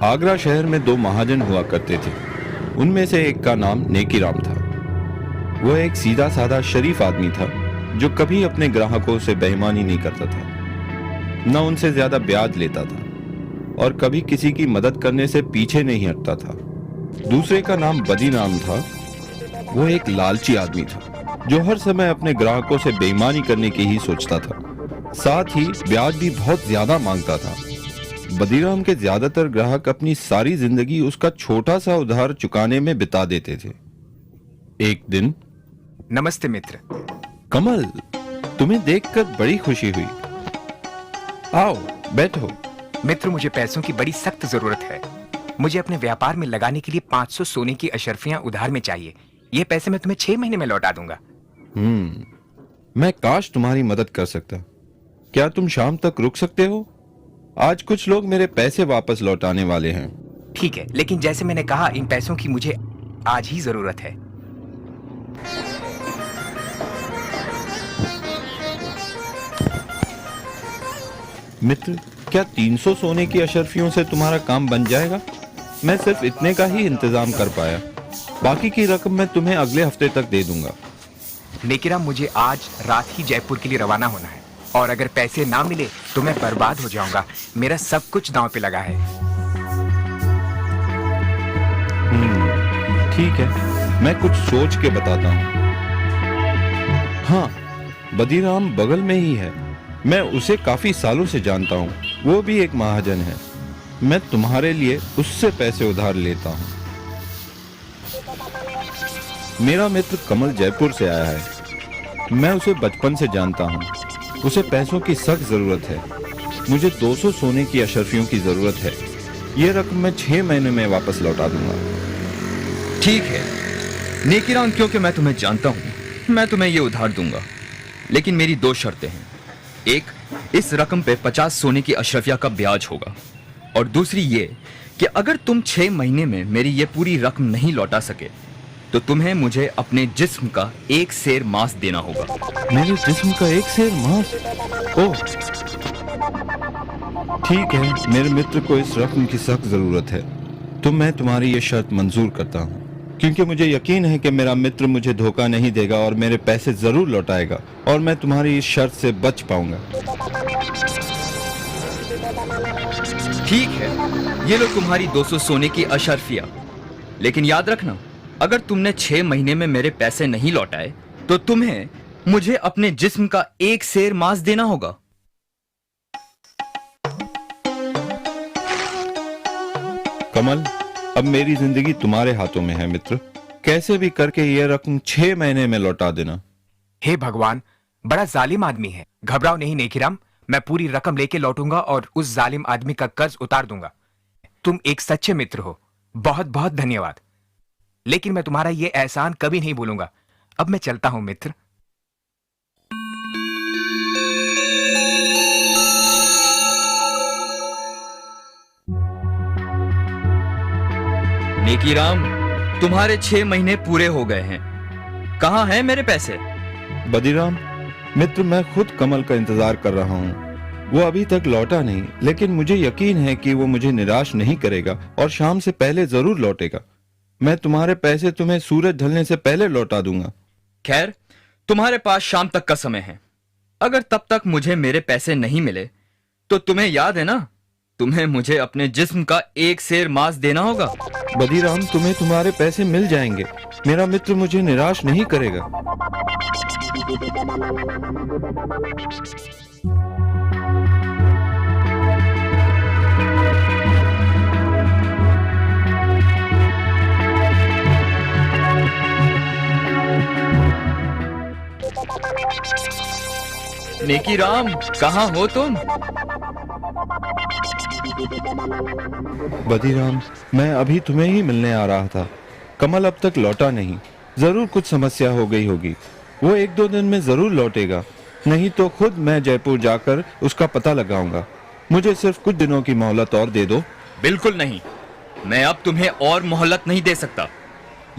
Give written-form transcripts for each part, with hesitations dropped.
आगरा शहर में दो महाजन हुआ करते थे। उनमें से एक का नाम नेकीराम था। वह एक सीधा साधा शरीफ आदमी था जो कभी अपने ग्राहकों से बेईमानी नहीं करता था, न उनसे ज्यादा ब्याज लेता था और कभी किसी की मदद करने से पीछे नहीं हटता था। दूसरे का नाम बदीराम था। वो एक लालची आदमी था जो हर समय अपने ग्राहकों से बेईमानी करने की ही सोचता था, साथ ही ब्याज भी बहुत ज्यादा मांगता था। बदीराम के ज्यादातर ग्राहक अपनी सारी जिंदगी उसका छोटा सा उधार चुकाने में बिता देते थे। एक दिन, नमस्ते मित्र। कमल, तुम्हें देखकर बड़ी खुशी हुई। आओ बैठो। मित्र, मुझे पैसों की बड़ी सख्त जरूरत है। मुझे अपने व्यापार में लगाने के लिए 500 सोने की अशर्फियां उधार में चाहिए। ये पैसे मैं तुम्हें 6 महीने में लौटा दूंगा। मैं काश तुम्हारी मदद कर सकता। क्या तुम शाम तक रुक सकते हो? आज कुछ लोग मेरे पैसे वापस लौटाने वाले हैं। ठीक है, लेकिन जैसे मैंने कहा, इन पैसों की मुझे आज ही जरूरत है। मित्र, क्या 300 सोने की अशर्फियों से तुम्हारा काम बन जाएगा? मैं सिर्फ इतने का ही इंतजाम कर पाया। बाकी की रकम मैं तुम्हें अगले हफ्ते तक दे दूंगा। नेकीराम, मुझे आज रात ही जयपुर के लिए रवाना होना है और अगर पैसे ना मिले तो मैं बर्बाद हो जाऊंगा। मेरा सब कुछ दांव पे लगा है। ठीक है, मैं कुछ सोच के बताता हूँ। हाँ, बदीराम बगल में ही है। मैं उसे काफी सालों से जानता हूँ। वो भी एक महाजन है। मैं तुम्हारे लिए उससे पैसे उधार लेता हूँ। मेरा मित्र कमल जयपुर से आया है। मैं उसे बचपन से जानता हूँ। उसे पैसों की सख्त जरूरत है। मुझे 200 सोने की अशर्फियों की जरूरत है। ये रकम मैं 6 महीने में वापस लौटा दूंगा। ठीक है नेकीराम, क्योंकि मैं तुम्हें जानता हूँ, मैं तुम्हें ये उधार दूंगा, लेकिन मेरी 2 शर्तें हैं। एक, इस रकम पे 50 सोने की अशरफिया का ब्याज होगा, और दूसरी ये कि अगर तुम 6 महीने में मेरी ये पूरी रकम नहीं लौटा सके तो तुम्हें मुझे अपने जिस्म का 1 सेर मांस देना होगा। मेरे जिस्म का 1 सेर मांस? ओह, ठीक है। मेरे मित्र को इस रकम की सख्त जरूरत है, तो मैं तुम्हारी ये शर्त मंजूर करता हूँ, क्योंकि मुझे यकीन है कि मेरा मित्र मुझे धोखा नहीं देगा और मेरे पैसे जरूर लौटाएगा और मैं तुम्हारी इस शर्त से बच पाऊंगा। ठीक है, ये लो तुम्हारी 200 सोने की अशर्फिया, लेकिन याद रखना, अगर तुमने 6 महीने में मेरे पैसे नहीं लौटाए तो तुम्हें मुझे अपने जिस्म का 1 सेर मांस देना होगा। कमल, अब मेरी जिंदगी तुम्हारे हाथों में है मित्र। कैसे भी करके ये रकम 6 महीने में लौटा देना। हे भगवान, बड़ा जालिम आदमी है। घबराओ नहीं नेकीराम, मैं पूरी रकम लेके लौटूंगा और उस जालिम आदमी का कर्ज उतार दूंगा। तुम एक सच्चे मित्र हो। बहुत बहुत धन्यवाद। लेकिन मैं तुम्हारा ये एहसान कभी नहीं भूलूंगा। अब मैं चलता हूं मित्र। नेकीराम, तुम्हारे 6 महीने पूरे हो गए हैं। कहां हैं मेरे पैसे? बदीराम मित्र, मैं खुद कमल का इंतजार कर रहा हूँ। वो अभी तक लौटा नहीं, लेकिन मुझे यकीन है कि वो मुझे निराश नहीं करेगा और शाम से पहले जरूर लौटेगा। मैं तुम्हारे पैसे तुम्हें सूरज ढलने से पहले लौटा दूंगा। खैर, तुम्हारे पास शाम तक का समय है। अगर तब तक मुझे मेरे पैसे नहीं मिले तो तुम्हें याद है ना, तुम्हें मुझे अपने जिस्म का 1 सेर मांस देना होगा। बदीराम, तुम्हें तुम्हारे पैसे मिल जाएंगे। मेरा मित्र मुझे निराश नहीं करेगा। नेकीराम, कहां हो तुम? बदीराम, मैं अभी तुम्हें ही मिलने आ रहा था। कमल अब तक लौटा नहीं। जरूर कुछ समस्या हो गई होगी। वो 1-2 दिन में जरूर लौटेगा, नहीं तो खुद मैं जयपुर जाकर उसका पता लगाऊंगा। मुझे सिर्फ कुछ दिनों की मोहलत और दे दो। बिल्कुल नहीं, मैं अब तुम्हें और मोहलत नहीं दे सकता।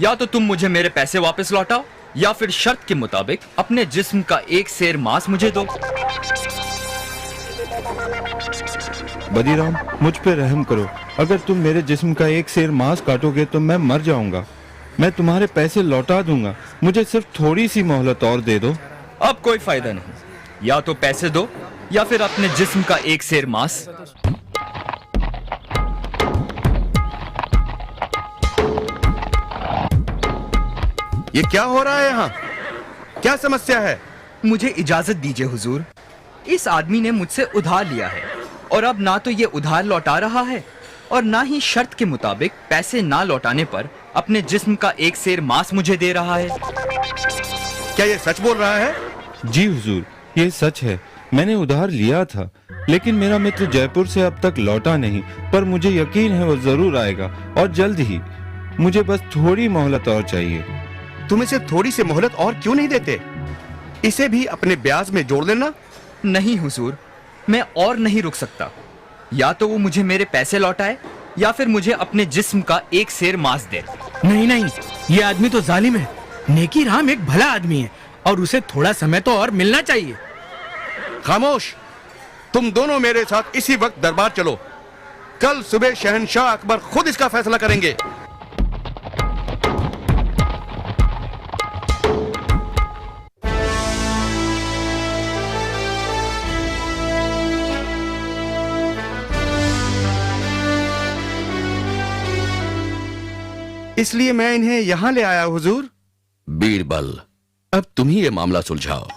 या तो तुम मुझे मेरे पैसे वापस लौटाओ या फिर शर्त के मुताबिक अपने जिस्म का 1 सेर मांस मुझे दो। बदीराम, मुझ पे रहम करो। अगर तुम मेरे जिस्म का एक सेर मांस काटोगे तो मैं मर जाऊंगा। मैं तुम्हारे पैसे लौटा दूंगा, मुझे सिर्फ थोड़ी सी मोहलत और दे दो। अब कोई फायदा नहीं, या तो पैसे दो या फिर अपने जिस्म का एक सेर मांस। ये क्या हो रहा है यहाँ? क्या समस्या है? मुझे इजाजत दीजिए हुजूर। इस आदमी ने मुझसे उधार लिया है और अब ना तो ये उधार लौटा रहा है और ना ही शर्त के मुताबिक पैसे ना लौटाने पर अपने जिस्म का एक सेर मांस मुझे दे रहा है। क्या ये सच बोल रहा है? जी हुजूर, ये सच है। मैंने उधार लिया था, लेकिन मेरा मित्र जयपुर से अब तक लौटा नहीं, पर मुझे यकीन है वो जरूर आएगा और जल्द ही। मुझे बस थोड़ी मोहलत और चाहिए। तुम इसे थोड़ी सी मोहलत और क्यों नहीं देते? इसे भी अपने ब्याज में जोड़ लेना। नहीं हुजूर, मैं और नहीं रुक सकता। या तो वो मुझे मेरे पैसे लौटाए या फिर मुझे अपने जिस्म का एक सेर मांस दे। नहीं नहीं, ये आदमी तो जालिम है। नेकी राम एक भला आदमी है और उसे थोड़ा समय तो और मिलना चाहिए। खामोश! तुम दोनों मेरे साथ इसी वक्त दरबार चलो। कल सुबह शहंशाह अकबर खुद इसका फैसला करेंगे। इसलिए मैं इन्हें यहां ले आया हुजूर। बीरबल, अब तुम ही ये मामला सुलझाओ।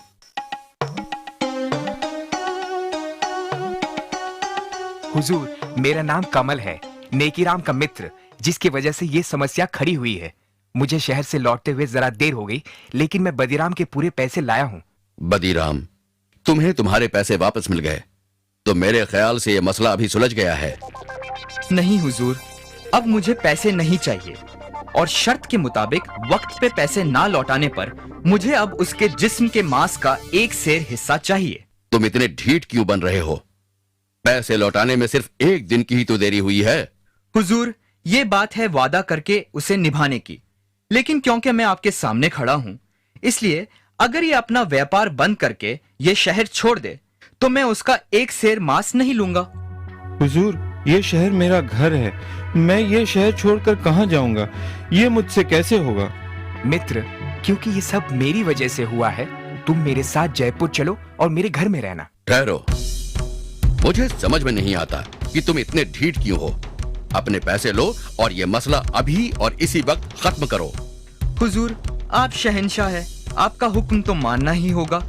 हुजूर, मेरा नाम कमल है, नेकीराम का मित्र, जिसकी वजह से ये समस्या खड़ी हुई है। मुझे शहर से लौटते हुए जरा देर हो गई, लेकिन मैं बदीराम के पूरे पैसे लाया हूँ। बदीराम, तुम्हें तुम्हारे पैसे वापस मिल गए, तो मेरे ख्याल से ये मसला अभी सुलझ गया है। नहीं हुजूर, अब मुझे पैसे नहीं चाहिए और शर्त के मुताबिक वक्त पे पैसे ना लौटाने पर मुझे अब उसके जिस्म के मांस का एक सेर हिस्सा चाहिए। तुम इतने ढीठ क्यों बन रहे हो? पैसे लौटाने में सिर्फ एक दिन की ही तो देरी हुई है। हुजूर, ये बात है वादा करके उसे निभाने की, लेकिन क्योंकि मैं आपके सामने खड़ा हूँ, इसलिए अगर ये अपना व्यापार बंद करके ये शहर छोड़ दे तो मैं उसका एक सेर मांस नहीं लूंगा। हुजूर, ये शहर मेरा घर है। मैं ये शहर छोड़कर कहाँ जाऊंगा? ये मुझसे कैसे होगा? मित्र, क्योंकि ये सब मेरी वजह से हुआ है, तुम मेरे साथ जयपुर चलो और मेरे घर में रहना। ठहरो, मुझे समझ में नहीं आता कि तुम इतने ढीठ क्यों हो। अपने पैसे लो और ये मसला अभी और इसी वक्त खत्म करो। हुजूर, आप शहंशाह है, आपका हुक्म तो मानना ही होगा,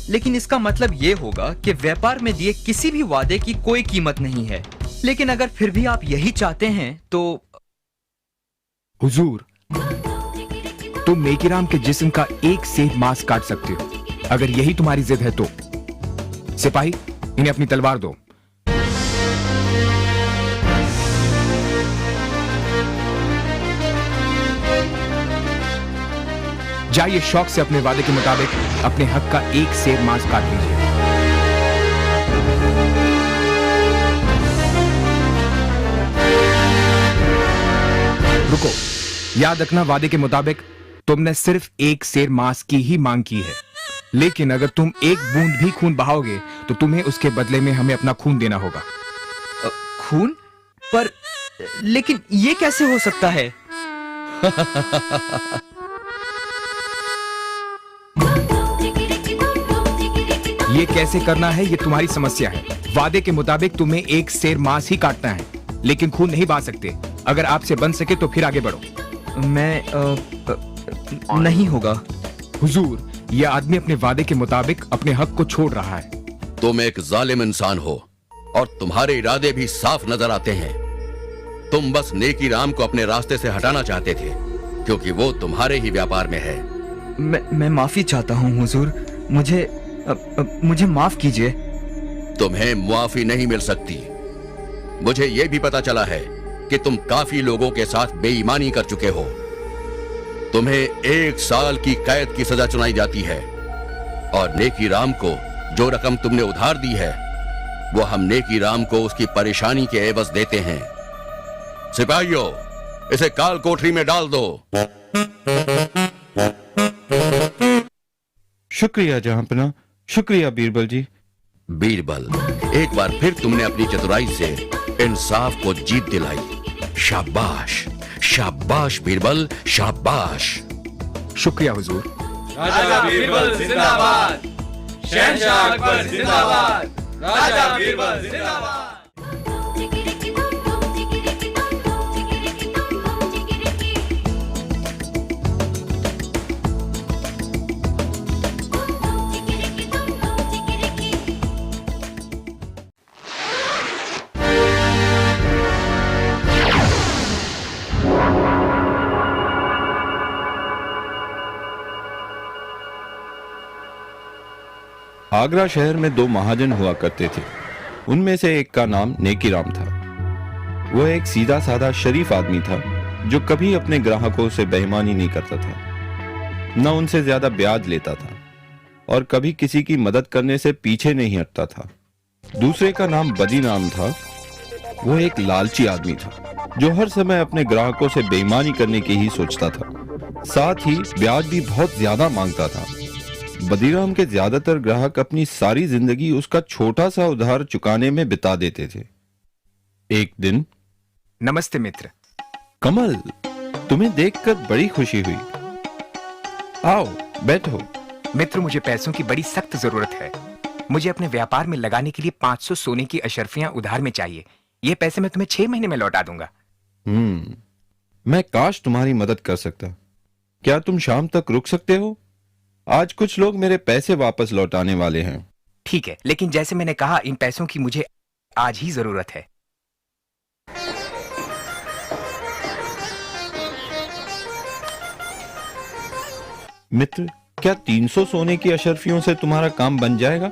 लेकिन इसका मतलब ये होगा कि व्यापार में दिए किसी भी वादे की कोई कीमत नहीं है। लेकिन अगर फिर भी आप यही चाहते हैं तो। हुजूर, तुम नेकीराम के जिस्म का एक सेर मांस काट सकते हो, अगर यही तुम्हारी जिद है तो। सिपाही, इन्हें अपनी तलवार दो। जाइए शौक से अपने वादे के मुताबिक अपने हक का एक सेर मांस काट लीजिए। रुको, याद रखना, वादे के मुताबिक तुमने सिर्फ एक सेर मांस की ही मांग की है, लेकिन अगर तुम एक बूंद भी खून बहाओगे तो तुम्हें उसके बदले में हमें अपना खून देना होगा। खून? पर लेकिन ये कैसे हो सकता है? ये कैसे करना है, ये तुम्हारी समस्या है। वादे के मुताबिक तुम्हें एक सेर मांस ही काटना है, लेकिन खून नहीं बहा सकते। अगर आपसे बन सके तो फिर आगे बढ़ो। मैं नहीं होगा। हुजूर, यह आदमी अपने वादे के मुताबिक अपने हक को छोड़ रहा है। तुम एक जालिम इंसान हो और तुम्हारे इरादे भी साफ नजर आते हैं। तुम बस नेकीराम को अपने रास्ते से हटाना चाहते थे, क्योंकि वो तुम्हारे ही व्यापार में है। मैं माफी चाहता हूँ हुजूर, मुझे माफ कीजिए। तुम्हें मुआफी नहीं मिल सकती। मुझे यह भी पता चला है कि तुम काफी लोगों के साथ बेईमानी कर चुके हो। तुम्हें 1 साल की कैद की सजा सुनाई जाती है और नेकीराम को जो रकम तुमने उधार दी है वो हम नेकीराम को उसकी परेशानी के एवज देते हैं। सिपाहियों, इसे काल कोठरी में डाल दो। शुक्रिया जहांपना, शुक्रिया बीरबल जी। बीरबल, एक बार फिर तुमने अपनी चतुराई से इंसाफ को जीत दिलाई। शाबाश, शाबाश बीरबल, शाबाश। शुक्रिया हुजूर। राजा बीरबल जिंदाबाद, शहंशाह अकबर जिंदाबाद, राजा बीरबल जिंदाबाद। आगरा शहर में दो महाजन हुआ करते थे। उनमें से एक का नाम नेकीराम था। वह एक सीधा साधा शरीफ आदमी था जो कभी अपने ग्राहकों से बेईमानी नहीं करता था, न उनसे ज्यादा ब्याज लेता था और कभी किसी की मदद करने से पीछे नहीं हटता था। दूसरे का नाम बदीराम था। वह एक लालची आदमी था जो हर समय अपने ग्राहकों से बेईमानी करने की ही सोचता था, साथ ही ब्याज भी बहुत ज्यादा मांगता था। बदीराम के ज्यादातर ग्राहक अपनी सारी जिंदगी उसका छोटा सा उधार चुकाने में बिता देते थे। एक दिन, नमस्ते मित्र। कमल, तुम्हें देखकर बड़ी खुशी हुई। आओ बैठो। मित्र, मुझे पैसों की बड़ी सख्त जरूरत है। मुझे अपने व्यापार में लगाने के लिए 500 सोने की अशर्फियां उधार में चाहिए। ये पैसे मैं तुम्हें 6 महीने में लौटा दूंगा। मैं काश तुम्हारी मदद कर सकता। क्या तुम शाम तक रुक सकते हो? आज कुछ लोग मेरे पैसे वापस लौटाने वाले हैं। ठीक है, लेकिन जैसे मैंने कहा, इन पैसों की मुझे आज ही जरूरत है। मित्र, क्या 300 सोने की अशर्फियों से तुम्हारा काम बन जाएगा?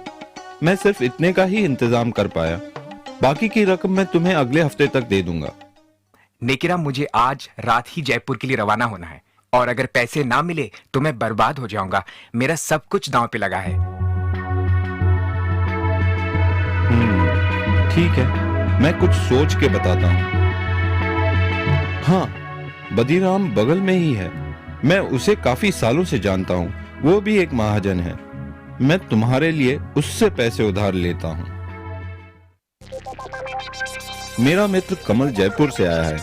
मैं सिर्फ इतने का ही इंतजाम कर पाया। बाकी की रकम मैं तुम्हें अगले हफ्ते तक दे दूंगा। नेकीराम, मुझे आज रात ही जयपुर के लिए रवाना होना है और अगर पैसे ना मिले तो मैं बर्बाद हो जाऊंगा। मेरा सब कुछ दांव पे लगा है। ठीक है, मैं कुछ सोच के बताता हूँ। हाँ, बदीराम बगल में ही है। मैं उसे काफी सालों से जानता हूँ। वो भी एक महाजन है। मैं तुम्हारे लिए उससे पैसे उधार लेता हूँ। मेरा मित्र कमल जयपुर से आया है।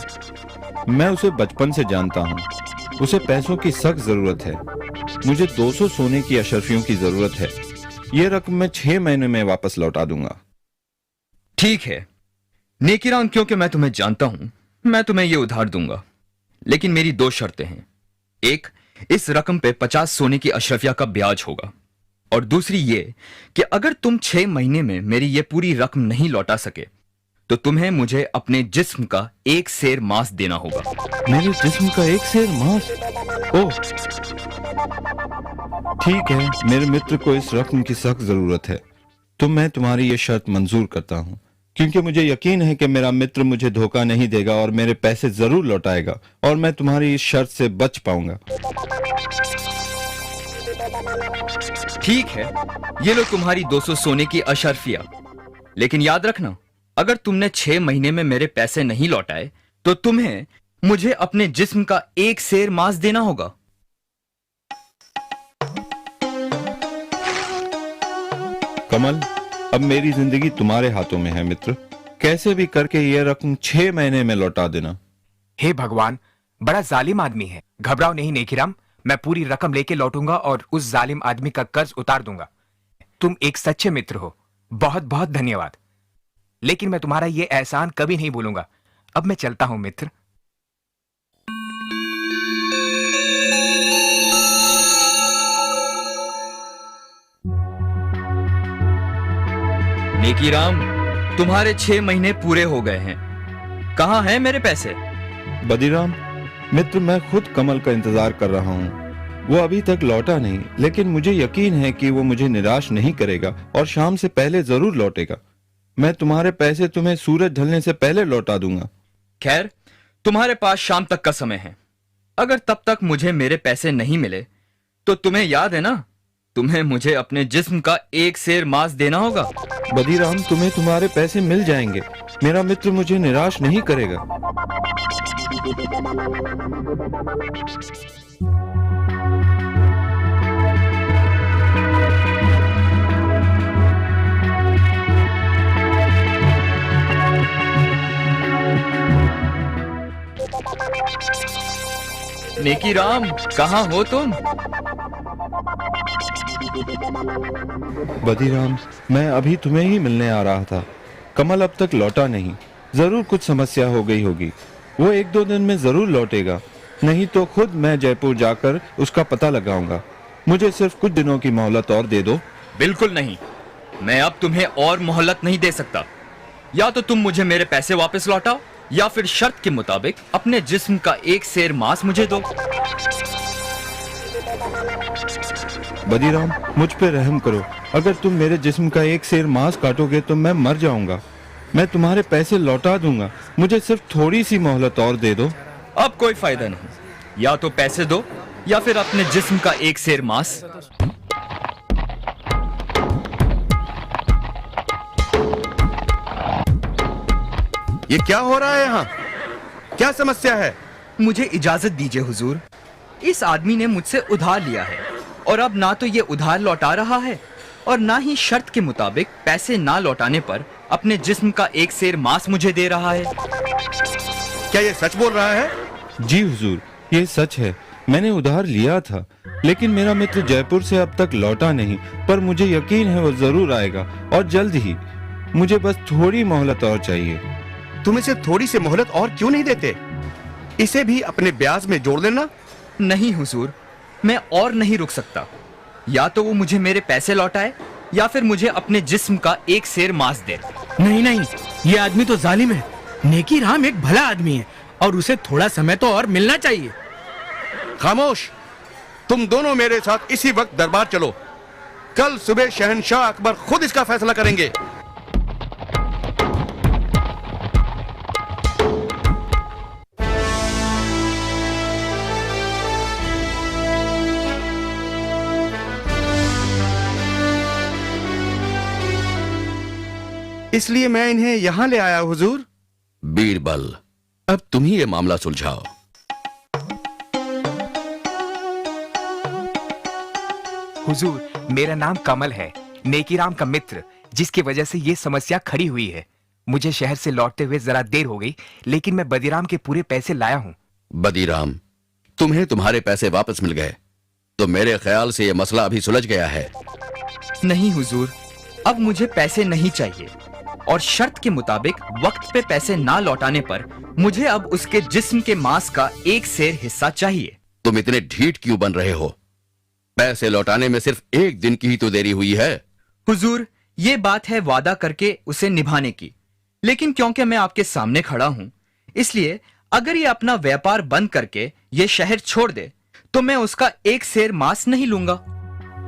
मैं उसे बचपन से जानता हूँ। उसे पैसों की सख्त जरूरत है। मुझे 200 सोने की अशर्फियों की जरूरत है। यह रकम मैं 6 महीने में वापस लौटा दूंगा। ठीक है नेकीराम, क्योंकि मैं तुम्हें जानता हूं, मैं तुम्हें यह उधार दूंगा, लेकिन मेरी 2 शर्तें हैं। एक, इस रकम पे 50 सोने की अशरफिया का ब्याज होगा, और दूसरी ये कि अगर तुम 6 महीने में मेरी ये पूरी रकम नहीं लौटा सके तो तुम्हें मुझे अपने जिस्म का 1 सेर मांस देना होगा। मेरे जिस्म का 1 सेर मांस? ओह, ठीक है, मेरे मित्र को इस रकम की सख्त जरूरत है, तो मैं तुम्हारी ये शर्त मंजूर करता हूँ, क्योंकि मुझे यकीन है कि मेरा मित्र मुझे धोखा नहीं देगा और मेरे पैसे जरूर लौटाएगा और मैं तुम्हारी इस शर्त से बच पाऊंगा। ठीक है, ये लो तुम्हारी 200 सोने की अशर्फिया, लेकिन याद रखना, अगर तुमने 6 महीने में मेरे पैसे नहीं लौटाए तो तुम्हें मुझे अपने जिस्म का 1 सेर मांस देना होगा। कमल, अब मेरी जिंदगी तुम्हारे हाथों में है मित्र। कैसे भी करके यह रकम 6 महीने में लौटा देना। हे भगवान, बड़ा जालिम आदमी है। घबराओ नहीं नेकीराम, मैं पूरी रकम लेके लौटूंगा और उस जालिम आदमी का कर्ज उतार दूंगा। तुम एक सच्चे मित्र हो, बहुत बहुत धन्यवाद। लेकिन मैं तुम्हारा ये एहसान कभी नहीं भूलूंगा। अब मैं चलता हूं मित्र। नेकीराम, तुम्हारे 6 महीने पूरे हो गए हैं। कहां हैं मेरे पैसे? बदीराम मित्र, मैं खुद कमल का इंतजार कर रहा हूँ। वो अभी तक लौटा नहीं, लेकिन मुझे यकीन है कि वो मुझे निराश नहीं करेगा और शाम से पहले जरूर लौटेगा। मैं तुम्हारे पैसे तुम्हें सूरज ढलने से पहले लौटा दूंगा। खैर, तुम्हारे पास शाम तक का समय है। अगर तब तक मुझे मेरे पैसे नहीं मिले तो तुम्हें याद है ना, तुम्हें मुझे अपने जिस्म का 1 सेर मांस देना होगा। बदीराम, तुम्हें तुम्हारे पैसे मिल जाएंगे। मेरा मित्र मुझे निराश नहीं करेगा। नेकी राम, कहाँ हो तुम? बदीराम, मैं अभी तुम्हें ही मिलने आ रहा था। कमल अब तक लौटा नहीं। जरूर कुछ समस्या हो गई होगी। वो 1-2 दिन में जरूर लौटेगा, नहीं तो खुद मैं जयपुर जाकर उसका पता लगाऊंगा। मुझे सिर्फ कुछ दिनों की मोहलत और दे दो। बिल्कुल नहीं, मैं अब तुम्हें और मोहलत नहीं दे सकता। या तो तुम मुझे मेरे पैसे वापस लौटाओ, या फिर शर्त के मुताबिक अपने जिस्म का 1 सेर मांस मुझे दो। बदीराम, मुझ पे रहम करो। अगर तुम मेरे जिस्म का 1 सेर मांस काटोगे तो मैं मर जाऊंगा। मैं तुम्हारे पैसे लौटा दूंगा। मुझे सिर्फ थोड़ी सी मोहलत और दे दो। अब कोई फायदा नहीं, या तो पैसे दो या फिर अपने जिस्म का 1 सेर मांस। ये क्या हो रहा है यहाँ? क्या समस्या है? मुझे इजाजत दीजिए हुजूर। इस आदमी ने मुझसे उधार लिया है और अब ना तो ये उधार लौटा रहा है और ना ही शर्त के मुताबिक पैसे ना लौटाने पर अपने जिस्म का 1 सेर मांस मुझे दे रहा है। क्या ये सच बोल रहा है? जी हुजूर, ये सच है। मैंने उधार लिया था, लेकिन मेरा मित्र जयपुर से अब तक लौटा नहीं। पर मुझे यकीन है वो जरूर आएगा, और जल्द ही। मुझे बस थोड़ी मोहलत और चाहिए। तुम इसे थोड़ी सी मोहलत और क्यों नहीं देते? इसे भी अपने ब्याज में जोड़ लेना। नहीं हुजूर, मैं और नहीं रुक सकता। या तो वो मुझे मेरे पैसे लौटाए या फिर मुझे अपने जिस्म का 1 सेर मांस दे। नहीं नहीं, ये आदमी तो जालिम है। नेकी राम एक भला आदमी है और उसे थोड़ा समय तो और मिलना चाहिए। खामोश! तुम दोनों मेरे साथ इसी वक्त दरबार चलो। कल सुबह शहंशाह अकबर खुद इसका फैसला करेंगे। इसलिए मैं इन्हें यहां ले आया हुजूर। बीरबल, अब तुम ही ये मामला सुलझाओ। हुजूर, मेरा नाम कमल है, नेकीराम का मित्र, जिसकी वजह से ये समस्या खड़ी हुई है। मुझे शहर से लौटते हुए जरा देर हो गई, लेकिन मैं बदीराम के पूरे पैसे लाया हूँ। बदीराम, तुम्हें तुम्हारे पैसे वापस मिल गए तो मेरे ख्याल से यह मसला अभी सुलझ गया है। नहीं हुजूर, अब मुझे पैसे नहीं चाहिए और शर्त के मुताबिक वक्त पे पैसे ना लौटाने पर मुझे अब उसके जिस्म के मांस का 1 सेर हिस्सा चाहिए। तुम इतने ढीठ क्यों बन रहे हो? पैसे लौटाने में सिर्फ 1 दिन की ही तो देरी हुई है। हुजूर, ये बात है वादा करके उसे निभाने की, लेकिन क्योंकि मैं आपके सामने खड़ा हूं, इसलिए अगर ये अपना व्यापार बंद करके ये शहर छोड़ दे तो मैं उसका 1 सेर मांस नहीं लूंगा।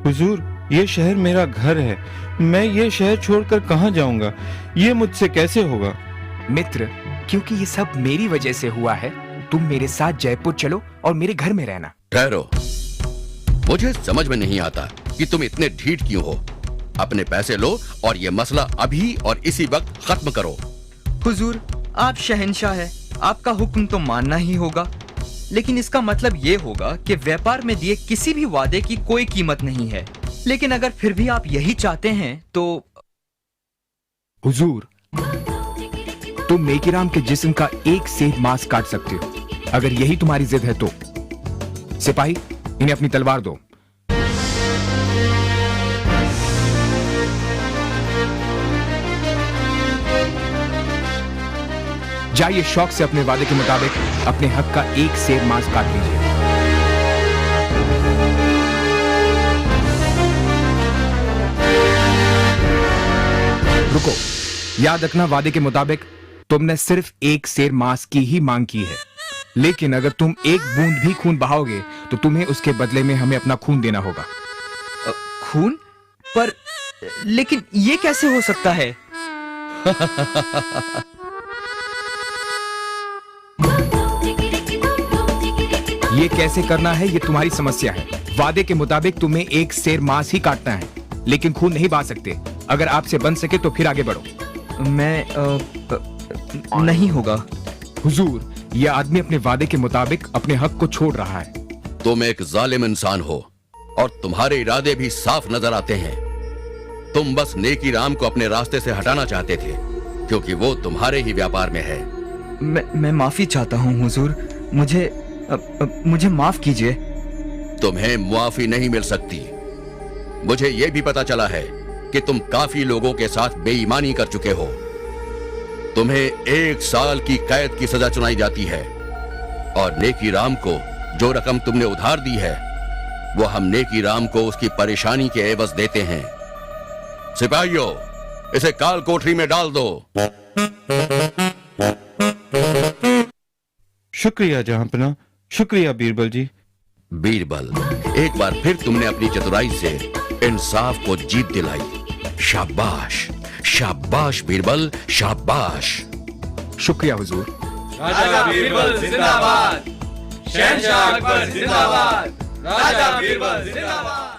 हुजूर, ये शहर मेरा घर है। मैं ये शहर छोड़कर कहाँ जाऊंगा? ये मुझसे कैसे होगा? मित्र, क्योंकि ये सब मेरी वजह से हुआ है, तुम मेरे साथ जयपुर चलो और मेरे घर में रहना। ठहरो, मुझे समझ में नहीं आता कि तुम इतने ढीठ क्यों हो। अपने पैसे लो और ये मसला अभी और इसी वक्त खत्म करो। हुजूर, आप शहंशाह हैं, आपका हुक्म तो मानना ही होगा, लेकिन इसका मतलब ये होगा कि व्यापार में दिए किसी भी वादे की कोई कीमत नहीं है। लेकिन अगर फिर भी आप यही चाहते हैं तो हुजूर, तुम नेकीराम के जिस्म का 1 सेर मांस काट सकते हो। अगर यही तुम्हारी जिद है तो सिपाही, इन्हें अपनी तलवार दो। जाइए शौक से अपने वादे के मुताबिक अपने हक का 1 सेर मांस काट लीजिए। रुको, याद रखना, वादे के मुताबिक तुमने सिर्फ 1 सेर मांस की ही मांग की है, लेकिन अगर तुम 1 बूंद भी खून बहाओगे तो तुम्हें उसके बदले में हमें अपना खून देना होगा। खून? पर लेकिन ये कैसे हो सकता है? ये कैसे करना है ये तुम्हारी समस्या है। वादे के मुताबिक तुम्हें 1 सेर मांस ही काटना है, लेकिन खून नहीं बहा सकते। अगर आपसे बन सके तो फिर आगे बढ़ो। मैं नहीं होगा। हुजूर, यह आदमी अपने वादे के मुताबिक अपने हक को छोड़ रहा है। तुम एक जालिम इंसान हो और तुम्हारे इरादे भी साफ नजर आते हैं। तुम बस नेकी राम को अपने रास्ते से हटाना चाहते थे, क्योंकि वो तुम्हारे ही व्यापार में है। मैं माफी चाहता हूँ हुजूर। मुझे माफ कीजिए। तुम्हें मुआफी नहीं मिल सकती। मुझे यह भी पता चला है कि तुम काफी लोगों के साथ बेईमानी कर चुके हो। तुम्हें 1 साल की कैद की सजा सुनाई जाती है और नेकी राम को जो रकम तुमने उधार दी है वो हम नेकी राम को उसकी परेशानी के एवज देते हैं। सिपाहियों, इसे काल कोठरी में डाल दो। शुक्रिया जहांपना, शुक्रिया बीरबल जी। बीरबल, एक बार फिर तुमने अपनी चतुराई से इंसाफ को जीत दिलाई। शाबाश, शाबाश बीरबल, शाबाश। शुक्रिया हुजूर। राजा बीरबल जिंदाबाद। शहंशाह अकबर जिंदाबाद। राजा बीरबल जिंदाबाद।